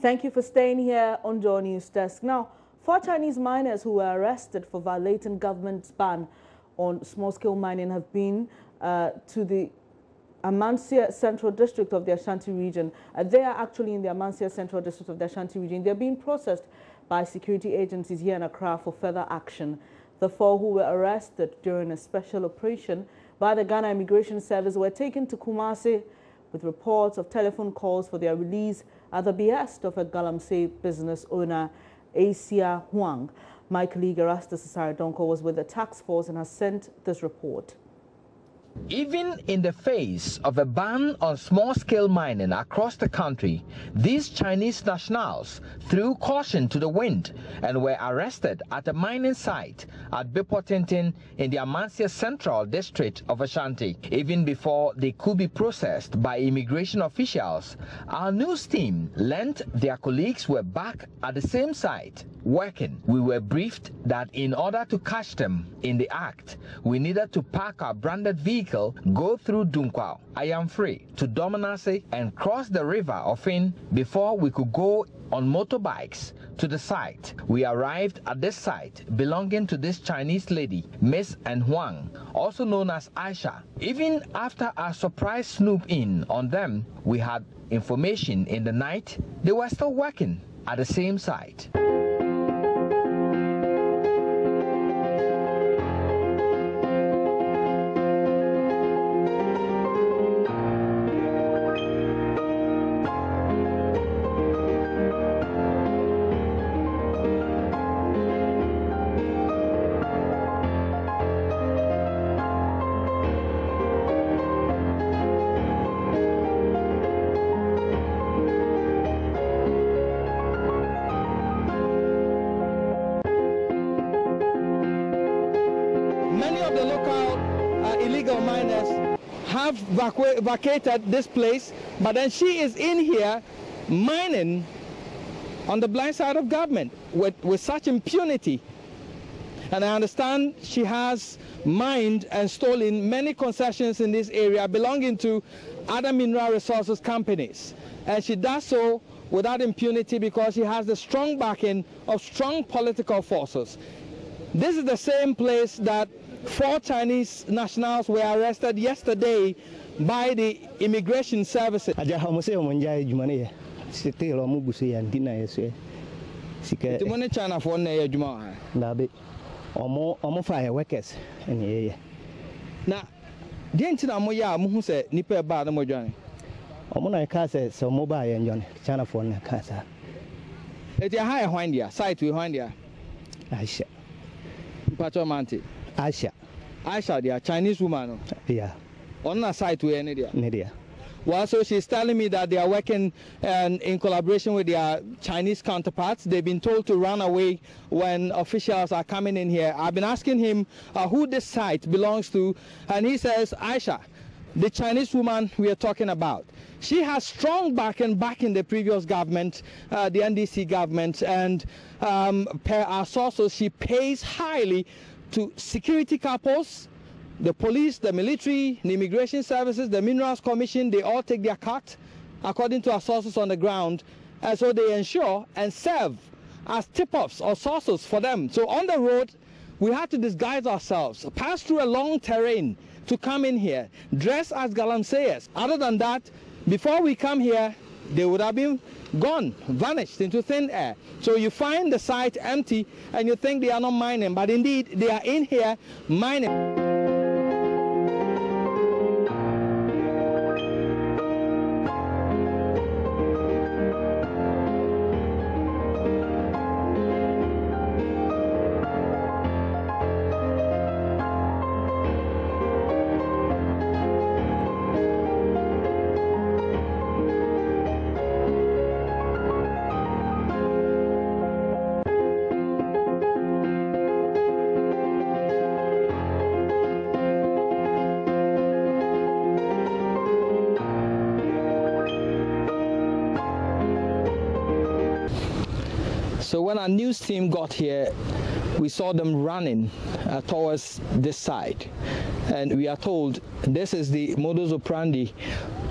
Thank you for staying here on Joy News Desk. Now, 4 Chinese miners who were arrested for violating government's ban on small-scale mining have been to the Amancia Central District of the Ashanti region. They are actually in the Amancia Central District of the Ashanti region. They're being processed by security agencies here in Accra for further action. The 4 who were arrested during a special operation by the Ghana Immigration Service were taken to Kumasi with reports of telephone calls for their release at the behest of a Galamsey business owner, Asia Huang. My colleague Erastus Saridonko was with the task force and has sent this report. Even in the face of a ban on small-scale mining across the country, these Chinese nationals threw caution to the wind and were arrested at a mining site at Bepotintin in the Amancia Central District of Ashanti. Even before they could be processed by immigration officials, our news team learnt their colleagues were back at the same site working. We were briefed that in order to catch them in the act, we needed to park our branded vehicle, go through Dunkwao, Ayamfree to Dominase and cross the river Ofin before we could go on motorbikes to the site. We arrived at this site belonging to this Chinese lady, Miss N Huang, also known as Aisha. Even after our surprise snoop in on them, we had information in the night they were still working at the same site. Many of the local illegal miners have vacated this place, but then she is in here mining on the blind side of government with such impunity. And I understand she has mined and stolen many concessions in this area belonging to other mineral resources companies. And she does so without impunity because she has the strong backing of strong political forces. This is the same place that 4 Chinese nationals were arrested yesterday by the immigration services. Now, Aisha, they are Chinese woman. Yeah. On a site to any there. Well, so she's telling me that they are working in collaboration with their Chinese counterparts. They've been told to run away when officials are coming in here. I've been asking him who this site belongs to, and he says Aisha, the Chinese woman we are talking about. She has strong backing back in the previous government, the NDC government, and per our sources, she pays highly to security couples, the police, the military, the immigration services, the minerals commission. They all take their cut according to our sources on the ground, and so they ensure and serve as tip-offs or sources for them. So on the road, we had to disguise ourselves, pass through a long terrain to come in here, dress as galamseyers. Other than that, before we come here, they would have been gone, vanished into thin air. So you find the site empty and you think they are not mining, but indeed they are in here mining. So when our news team got here, we saw them running towards this side. And we are told this is the modus operandi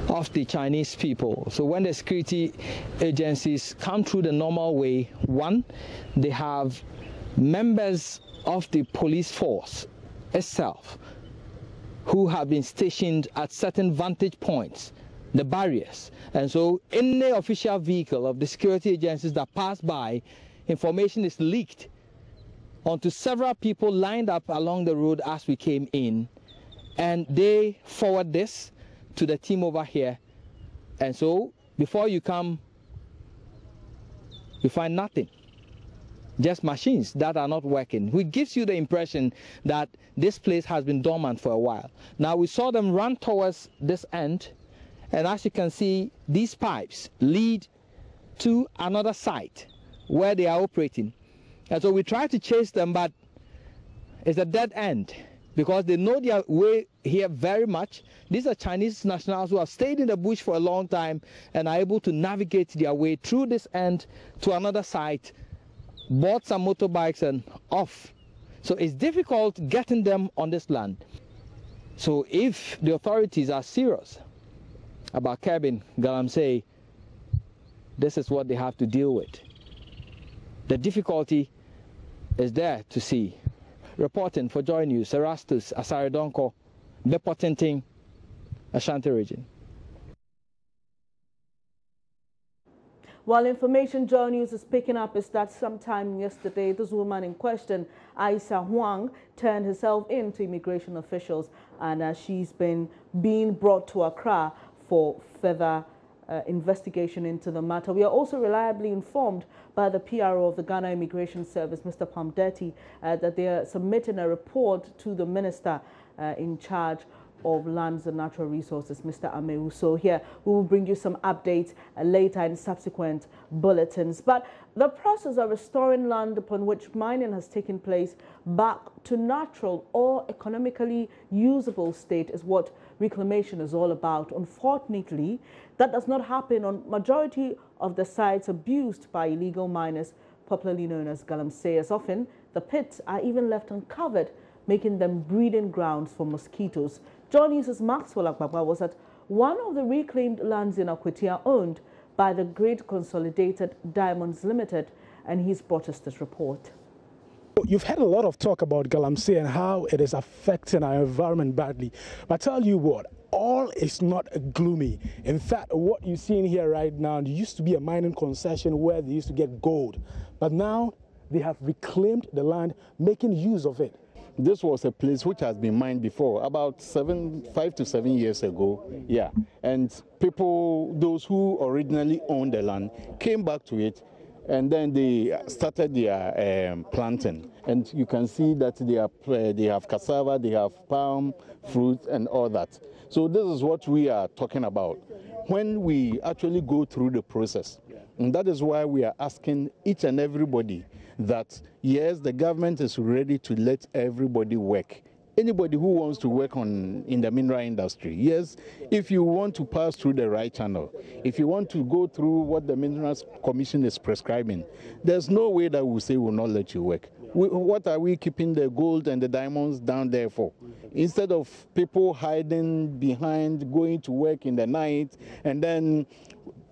of the Chinese people. So when the security agencies come through the normal way, one, they have members of the police force itself who have been stationed at certain vantage points, the barriers. And so any official vehicle of the security agencies that pass by, information is leaked onto several people lined up along the road as we came in, and they forward this to the team over here. And so before you come, you find nothing, just machines that are not working, which gives you the impression that this place has been dormant for a while. Now we saw them run towards this end, and as you can see, these pipes lead to another site where they are operating. And so we try to chase them, but it's a dead end because they know their way here very much. These are Chinese nationals who have stayed in the bush for a long time and are able to navigate their way through this end to another site, bought some motorbikes and off. So it's difficult getting them on this land. So if the authorities are serious about curbing Galamsey, this is what they have to deal with. The difficulty is there to see. Reporting for Joy News, Erastus Asaredonko, Bepotinting, Ashanti region. While information Joy News is picking up is that sometime yesterday, this woman in question, Aisa Huang, turned herself in to immigration officials, and she's been being brought to Accra for further investigation into the matter. We are also reliably informed by the PRO of the Ghana Immigration Service, Mr. Pamdeti, that they are submitting a report to the minister in charge of Lands and Natural Resources, Mr. Amewu. So here we will bring you some updates later in subsequent bulletins. But the process of restoring land upon which mining has taken place back to natural or economically usable state is what reclamation is all about. Unfortunately, that does not happen on majority of the sites abused by illegal miners, popularly known as galamseyers. Often, the pits are even left uncovered, making them breeding grounds for mosquitoes. Joy News' Maxwell Agbagba was at one of the reclaimed lands in Akwatia owned by the Great Consolidated Diamonds Limited, and he's brought us this report. You've had a lot of talk about galamsey and how it is affecting our environment badly. But I tell you what, all is not gloomy. In fact, what you're seeing here right now, there used to be a mining concession where they used to get gold. But now they have reclaimed the land, making use of it. This was a place which has been mined before, about 5 to 7 years ago. Yeah, and people, those who originally owned the land, came back to it, and then they started their planting. And you can see that they have cassava, they have palm fruit, and all that. So this is what we are talking about when we actually go through the process. And that is why we are asking each and everybody that, yes, the government is ready to let everybody work. Anybody who wants to work in the mineral industry, yes, if you want to pass through the right channel, if you want to go through what the Minerals Commission is prescribing, there's no way that we say we'll not let you work. What are we keeping the gold and the diamonds down there for? Instead of people hiding behind, going to work in the night, and then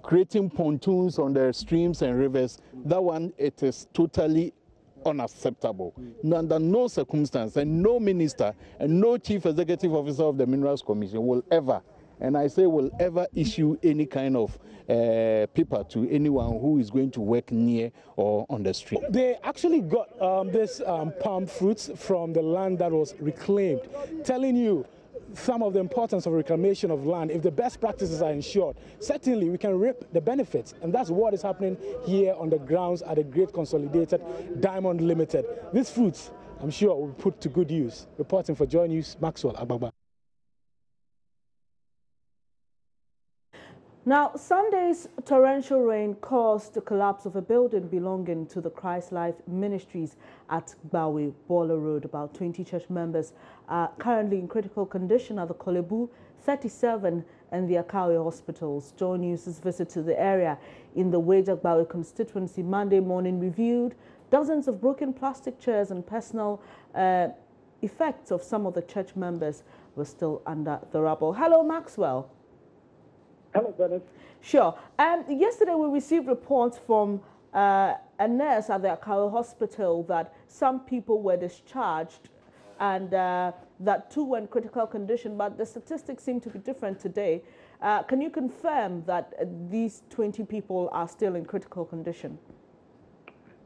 creating pontoons on the streams and rivers, that one, it is totally unacceptable. Under no circumstance, and no minister and no chief executive officer of the Minerals Commission will ever, and I say will ever, issue any kind of paper to anyone who is going to work near or on the street. They actually got this palm fruits from the land that was reclaimed, telling you some of the importance of reclamation of land. If the best practices are ensured, certainly we can reap the benefits, and that's what is happening here on the grounds at the Great Consolidated Diamond Limited. These fruits, I'm sure, will be put to good use. Reporting for Joy News, Maxwell Agbagba. Now, Sunday's torrential rain caused the collapse of a building belonging to the Christ Life Ministries at Bawe, Bola Road. About 20 church members are currently in critical condition at the Kolebu, 37 and the Akawe hospitals. Joy News' visit to the area in the Wejak-Bawe constituency Monday morning reviewed dozens of broken plastic chairs and personal effects of some of the church members were still under the rubble. Hello, Maxwell. Hello, Dennis. Sure. Yesterday we received reports from a nurse at the Akawe hospital that some people were discharged and that 2 were in critical condition, but the statistics seem to be different today. Can you confirm that these 20 people are still in critical condition?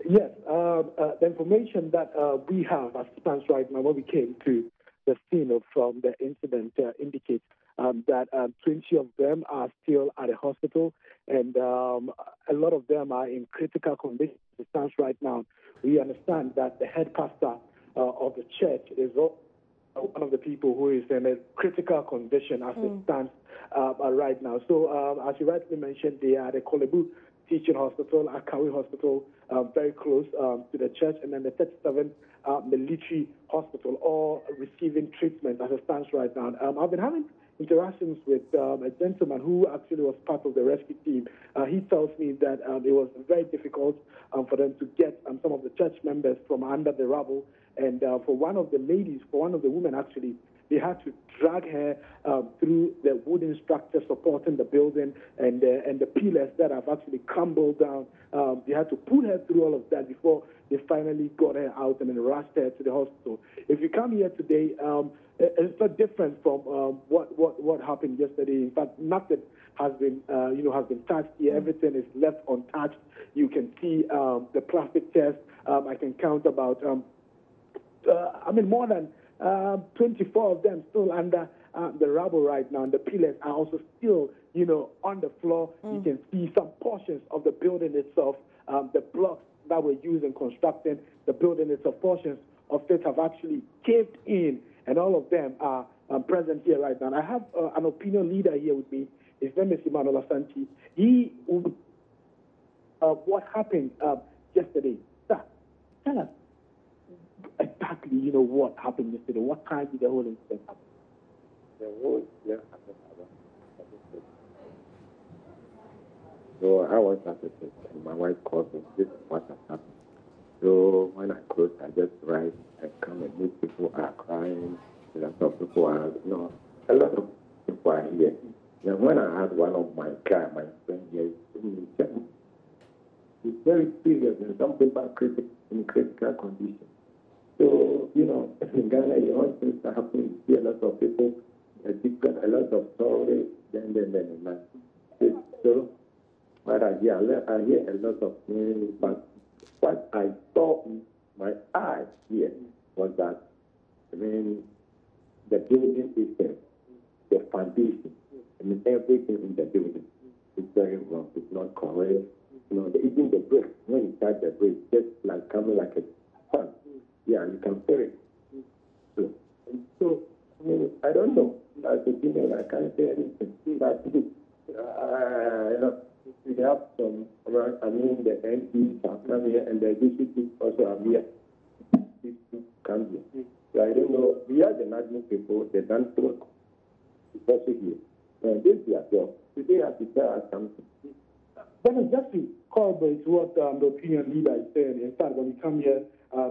Yes, the information that we have as it stands right now when we came to the scene of the incident indicates that 20 of them are still at a hospital, and a lot of them are in critical condition as it stands right now. We understand that the head pastor of the church is one of the people who is in a critical condition as it stands right now. So, as you rightly mentioned, they are at the Kolebu Teaching Hospital, Akawe Hospital, very close to the church, and then the 37 military hospital, all receiving treatment as it stands right now. I've been having interactions with a gentleman who actually was part of the rescue team. He tells me that it was very difficult for them to get some of the church members from under the rubble, and for one of the ladies, for one of the women actually, they had to drag her through the wooden structure supporting the building and the pillars that have actually crumbled down. They had to pull her through all of that before they finally got her out and then rushed her to the hospital. If you come here today, it's not different from what happened yesterday. In fact, nothing has been touched here. Everything is left untouched. You can see the plastic chairs. I can count about more than 24 of them still under the rubble right now, and the pillars are also still, on the floor. You can see some portions of the building itself, the blocks that were used in constructing the building itself, portions of it have actually caved in, and all of them are present here right now. And I have an opinion leader here with me. His name is Emmanuel Asanti. He what happened yesterday. Sir, tell us exactly, what happened yesterday. What time did the whole incident happen? The whole incident happened around 7:30. So I was at the church, and my wife called me. This is what has happened. So when I close, I just rise and come and meet people are crying. A lot of people are, a lot of people are here. Then when I had one of my guy, my friend here, he's very serious, and some people are in critical condition. So, in Ghana, want things to happen. You see a lot of people, a lot of stories, then. So, but I hear a lot of things, but what I saw in my eyes here was that, the building itself, the foundation, everything in the building is very wrong. It's not correct. Even the bricks, when you touch the bricks, just like coming like a sun. Yeah, you can feel it. So, I don't know. As a female, I can't say anything. But, we have some, the MPs have come here, and the DCP also are here. These two come here. So I don't know. We are the national people, the dance work is also here. And this is their job. Today, I have to tell us something. Then just to corroborate what the opinion leader is saying, in fact, when you come here,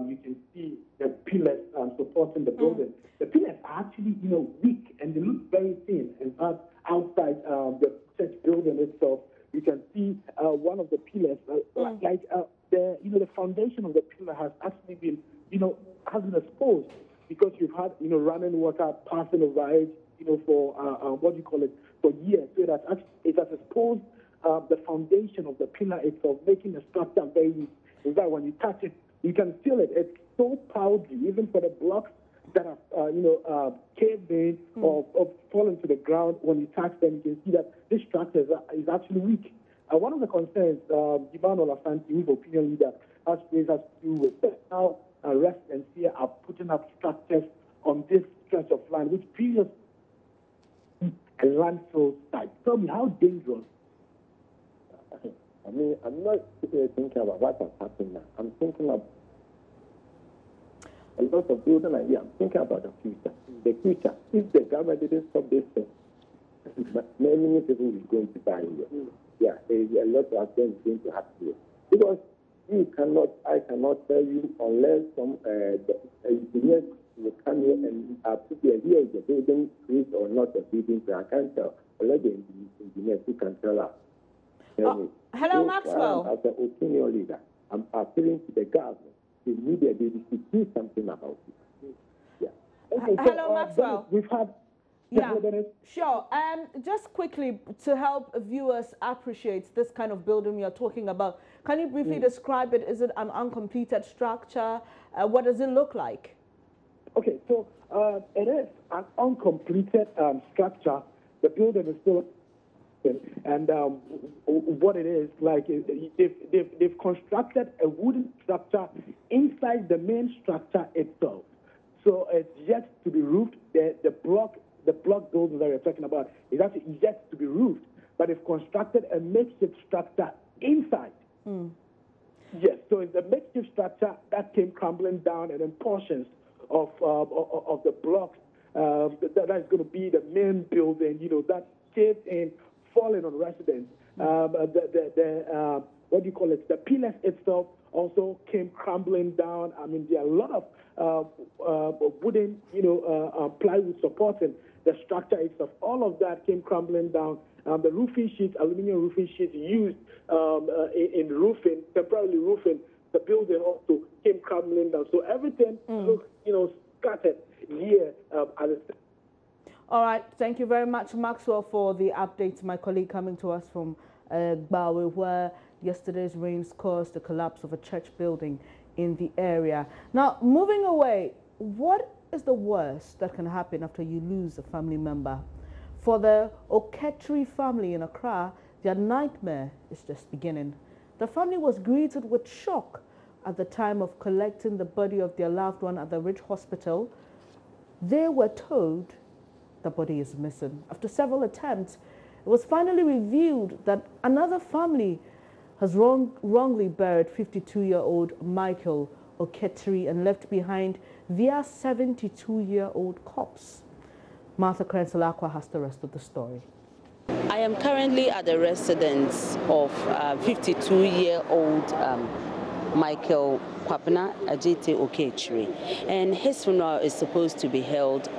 you can see the pillars supporting the building. The pillars are actually, weak, and they look very thin. In fact, outside the church building itself, you can see one of the pillars, the foundation of the pillar has actually been, has been exposed because you've had, running water passing over it, for for years. So it has exposed the foundation of the pillar itself, making the structure very weak. In fact, when you touch it, you can feel it. It's so proudly, even for the blocks that have, caved in or fallen to the ground. When you touch them, you can see that this structure is actually weak. One of the concerns, Emmanuel Asanti, who's opinion leader, has to do with how residents here are putting up structures on this stretch of land, which previously a landfill site. Tell me, how dangerous? I'm not thinking about what has happened now. I'm thinking of a lot of building idea. I'm thinking about the future. The future, if the government didn't stop this thing, many people will going to die here. Yeah, a lot of things going to happen here. Because I cannot tell you unless some engineers will come here and put here is the building is or not a building. So I can't tell. Unless the yes, you can tell us. Hello, So, Maxwell. as an opinion leader, I'm appealing to the government immediately to do something about it. Yeah. Okay, Hello, Maxwell. We've had. Yeah, sure. Just quickly, to help viewers appreciate this kind of building you're talking about, can you briefly describe it? Is it an uncompleted structure? What does it look like? Okay, so it is an uncompleted structure. The building is still, and what it is like, they've constructed a wooden structure inside the main structure itself. So it's yet to be roofed. The block building that we're talking about is actually yet to be roofed, but they've constructed a makeshift structure inside. Yes, so it's a makeshift structure that came crumbling down, and then portions of the blocks that is going to be the main building, that caved in, falling on residents. What do you call it? The pillars itself also came crumbling down. I mean, there are a lot of wooden, plywood supporting the structure itself. All of that came crumbling down. The roofing sheets, aluminum roofing sheets used in roofing, temporarily roofing the building also came crumbling down. So everything looks, scattered here as a. All right. Thank you very much, Maxwell, for the updates. My colleague coming to us from Gbawe, where yesterday's rains caused the collapse of a church building in the area. Now, moving away, what is the worst that can happen after you lose a family member? For the Oketri family in Accra, their nightmare is just beginning. The family was greeted with shock at the time of collecting the body of their loved one at the Ridge Hospital. They were told the body is missing. After several attempts, it was finally revealed that another family has wrongly buried 52-year-old Michael Oketri and left behind their 72-year-old corpse. Martha Krenselakwa has the rest of the story. I am currently at the residence of 52-year-old Michael Kwapna Ajite Oketri, and his funeral is supposed to be held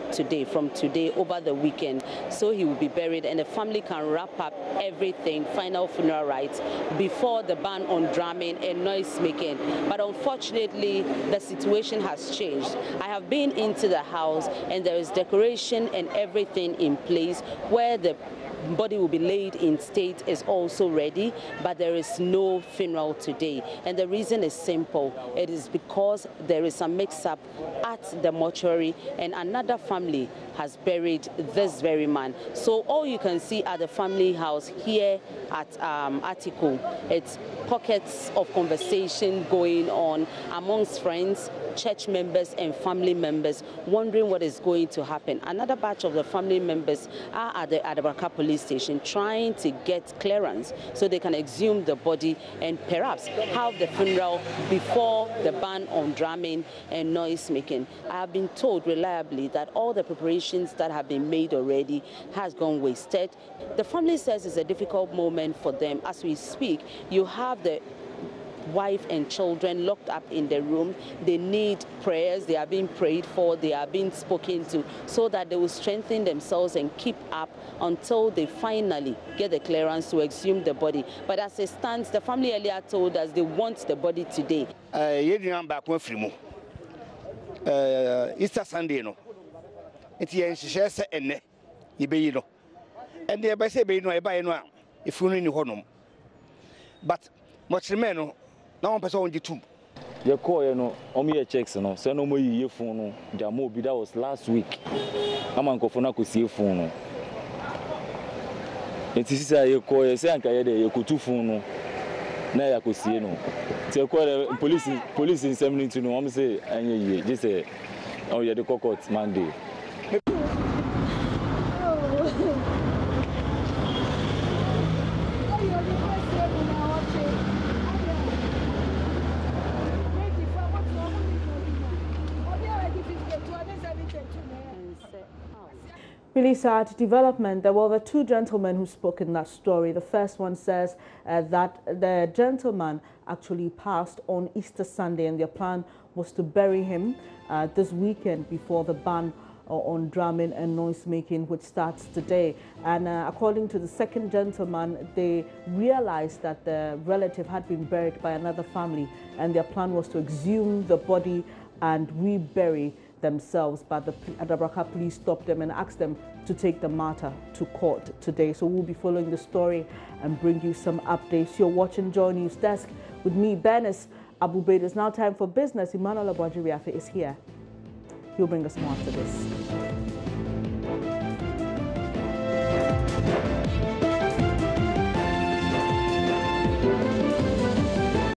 from today over the weekend, so he will be buried and the family can wrap up everything, final funeral rites, before the ban on drumming and noise making. But unfortunately, the situation has changed. I have been into the house and there is decoration and everything in place where the body will be laid in state is also ready, but there is no funeral today. And the reason is simple. It is because there is a mix-up at the mortuary and another family has buried this very man. So all you can see at the family house here at Atiko, it's pockets of conversation going on amongst friends, church members and family members, wondering what is going to happen. Another batch of the family members are at the Adabraka police station trying to get clearance so they can exhume the body and perhaps have the funeral before the ban on drumming and noise making. I have been told reliably that all the preparations that have been made already has gone wasted. The family says it's a difficult moment for them. As we speak, you have the wife and children locked up in the room. They need prayers. They are being prayed for. They are being spoken to so that they will strengthen themselves and keep up until they finally get the clearance to exhume the body. But as it stands, the family earlier told us they want the body today. Easter Sunday no. It's yes and ne and the by say no by no if you need honum. But much remain no one person on the tomb. Your call, checks, no, so no more year phone, Jamo, that was last week. I'm uncle for not to see a phone. It is a call, a sanka, you could two phone. Now I could see no. So call police in 17 to no, I'm say, and you just say, oh, you're the cocotte Monday. Really sad development. There were two gentlemen who spoke in that story. The first one says that the gentleman actually passed on Easter Sunday and their plan was to bury him this weekend before the ban on drumming and noise making, which starts today. And according to the second gentleman, they realized that the relative had been buried by another family, and their plan was to exhume the body and rebury themselves. But the Adabraka police stopped them and asked them to take the matter to court today. So we'll be following the story and bring you some updates. You're watching Joy News Desk with me, Bernice Abubed. It's now time for business. Emmanuel Abwajiriafe is here. He'll bring us more after this.